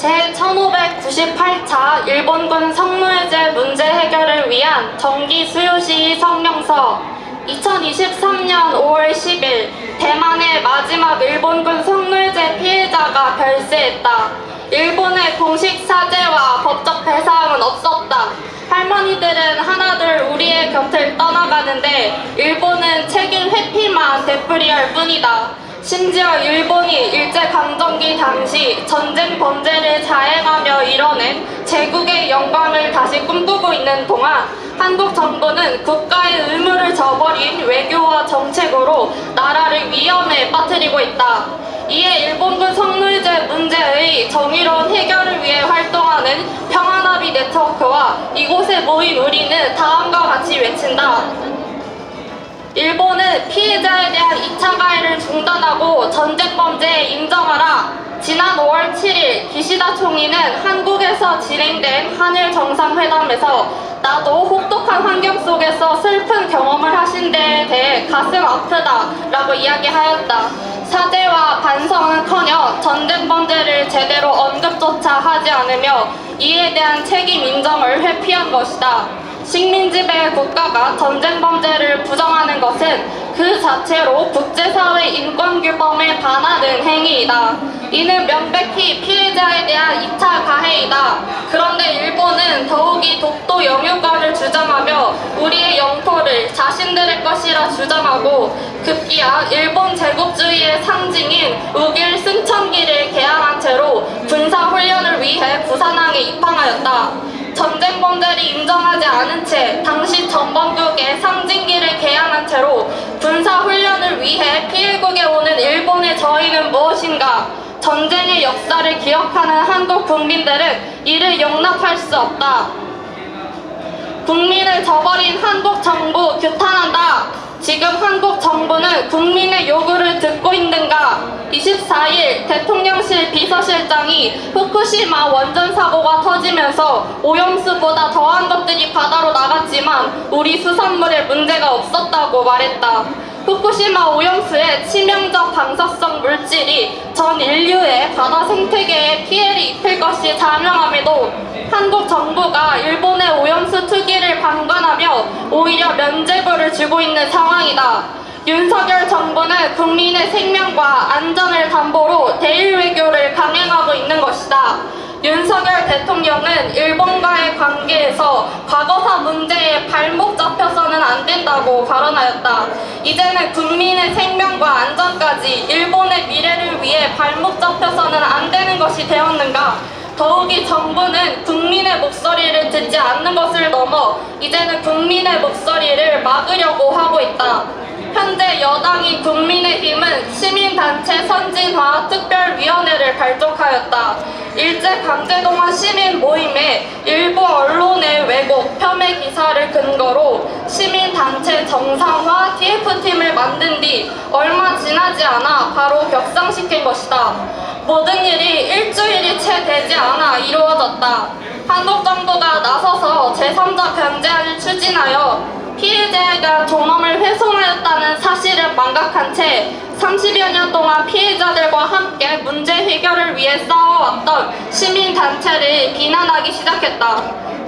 제1598차 일본군 성노예제 문제 해결을 위한 정기 수요시의 성명서 2023년 5월 10일 대만의 마지막 일본군 성노예제 피해자가 별세했다. 일본의 공식 사죄와 법적 배상은 없었다. 할머니들은 하나둘 우리의 곁을 떠나가는데 일본은 책임 회피만 되풀이할 뿐이다. 심지어 일본이 일제강점기 당시 전쟁 범죄를 자행하며 이뤄낸 제국의 영광을 다시 꿈꾸고 있는 동안 한국 정부는 국가의 의무를 저버린 외교와 정책으로 나라를 위험에 빠뜨리고 있다. 이에 일본군 성노예제 문제의 정의로운 해결을 위해 활동하는 평화나비 네트워크와 이곳에 모인 우리는 다음과 같이 외친다. 일본은 피해자에 대한 2차 가해를 중단하고 전쟁 범죄에 인정하라. 지난 5월 7일 기시다 총리는 한국에서 진행된 한일 정상회담에서 나도 혹독한 환경 속에서 슬픈 경험을 하신 데에 대해 가슴 아프다 라고 이야기하였다. 사죄와 반성은커녕 전쟁 범죄를 제대로 언급조차 하지 않으며 이에 대한 책임 인정을 회피한 것이다. 식민지배 국가가 전쟁 범죄를 부정하는 것은 그 자체로 국제사회 인권규범에 반하는 행위이다. 이는 명백히 피해자에 대한 2차 가해이다. 그런데 일본은 더욱이 독도 영유권을 주장하며 우리의 영토를 자신들의 것이라 주장하고 급기야 일본 제국주의의 상징인 우길 승천기를 개항한 채로 군사훈련을 위해 부산항에 입항하였다. 전쟁 범죄를 인정하지 않은 채 당시 전범국의 상징기를 개항한 채로 군사훈련을 위해 피해국에 오는 일본의 저희는 무엇인가? 전쟁의 역사를 기억하는 한국 국민들은 이를 용납할 수 없다. 국민을 저버린 한국 정부 규탄한다. 지금 한국 정부는 국민의 요구를 듣고 있는가? 24일 대통령실 비서실장이 후쿠시마 원전 사고가 터지면서 오염수보다 더한 것들이 바다로 나갔지만 우리 수산물에 문제가 없었다고 말했다. 후쿠시마 오염수의 치명적 방사성 물질이 전 인류의 바다 생태계에 피해를 입힐 것이 자명함에도 한국 정부가 일본의 오염수 투기를 방관하며 오히려 면죄부를 주고 있는 상황이다. 윤석열 정부는 국민의 생명과 안전을 담보로 대일 외교를 강행하고 있는 것이다. 윤석열 대통령은 일본과의 관계에서 과거사 문제에 발목 잡혀서는 안 된다고 발언하였다. 이제는 국민의 생명과 안전까지 일본의 미래를 위해 발목 잡혀서는 안 되는 것이 되었는가? 더욱이 정부는 국민의 목소리를 듣지 않는 것을 넘어 이제는 국민의 목소리를 막으려고 하고 있다. 현재 여당인 국민의힘은 시민단체 선진화 특별위원회를 발족하였다. 일제강제동원 시민 모임에 일부 언론의 왜곡, 폄훼 기사를 근거로 시민단체 정상화 TF팀을 만든 뒤 얼마 지나지 않아 바로 격상시킨 것이다. 모든 일이 일주일이 채 되지 않아 이루어졌다. 한국 정부가 나서서 제3자 변제안을 추진하여 피해자에 대한 존엄을 훼손하였다는 사실을 망각한 채 30여 년 동안 피해자들과 함께 문제 해결을 위해 싸워왔던 시민단체를 비난하기 시작했다.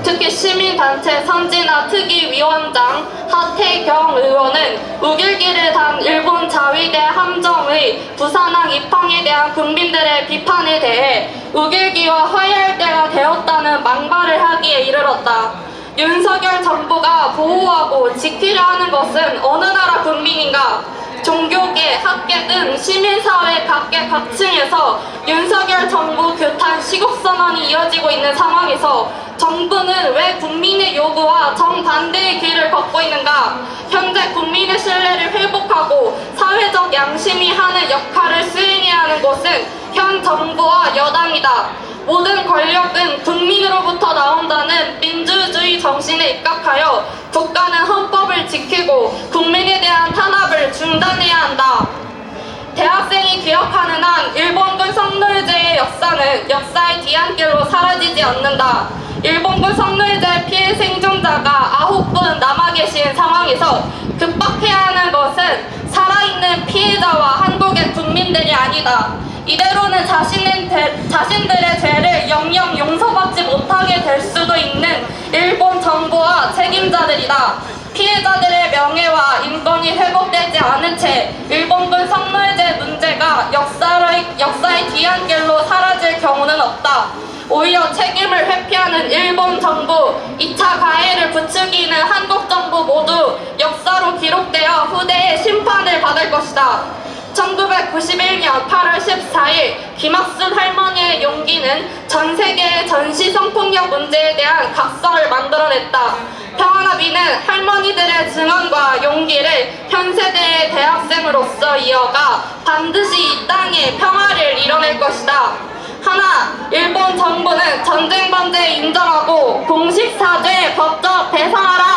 특히 시민단체 선진화 특위위원장 하태경 의원은 우길기를 단 일본 자위대 함정의 부산항 입항에 대한 국민들의 비판에 대해 우길기와 화해할 때가 되었다는 망발을 하기에 이르렀다. 윤석열 정부가 보호하고 지키려 하는 것은 어느 나라 국민인가? 종교계, 학계 등 시민사회 각계 각층에서 윤석열 정부 규탄 시국선언이 이어지고 있는 상황에서 정부는 왜 국민의 요구와 정반대의 길을 걷고 있는가? 현재 국민의 신뢰를 회복하고 사회적 양심이 하는 역할을 수행해야 하는 곳은 현 정부와 여당이다. 모든 권력은 국민으로부터 나온다는 민주주의 정신에 입각하여 국가는 헌법을 지키고 국민에 대한 탄압을 중단해야 한다. 대학생이 기억하는 한 일본군 성노예제의 역사는 역사의 뒤안길로 사라지지 않는다. 일본군 성노예제 피해 생존자가 9분 남아 계신 상황에서 급박해야 하는 것은 살아있는 피해자와 한국의 국민들이 아니다. 이대로는 자신들의 죄를 것이다. 피해자들의 명예와 인권이 회복되지 않은 채 일본군 성노예제 문제가 역사의 뒤안길로 사라질 경우는 없다. 오히려 책임을 회피하는 일본 정부, 2차 가해를 부추기는 한국 정부 모두 역사로 기록되어 후대의 심판을 받을 것이다. 1991년 8월 14일 김학순 할머니의 용기는 전 세계의 전시 성폭력 문제에 대한 각서를 만들어냈다. 평화나비는 할머니들의 증언과 용기를 현 세대의 대학생으로서 이어가 반드시 이 땅에 평화를 이뤄낼 것이다. 하나, 일본 정부는 전쟁 범죄 인정하고 공식 사죄 법적 배상하라.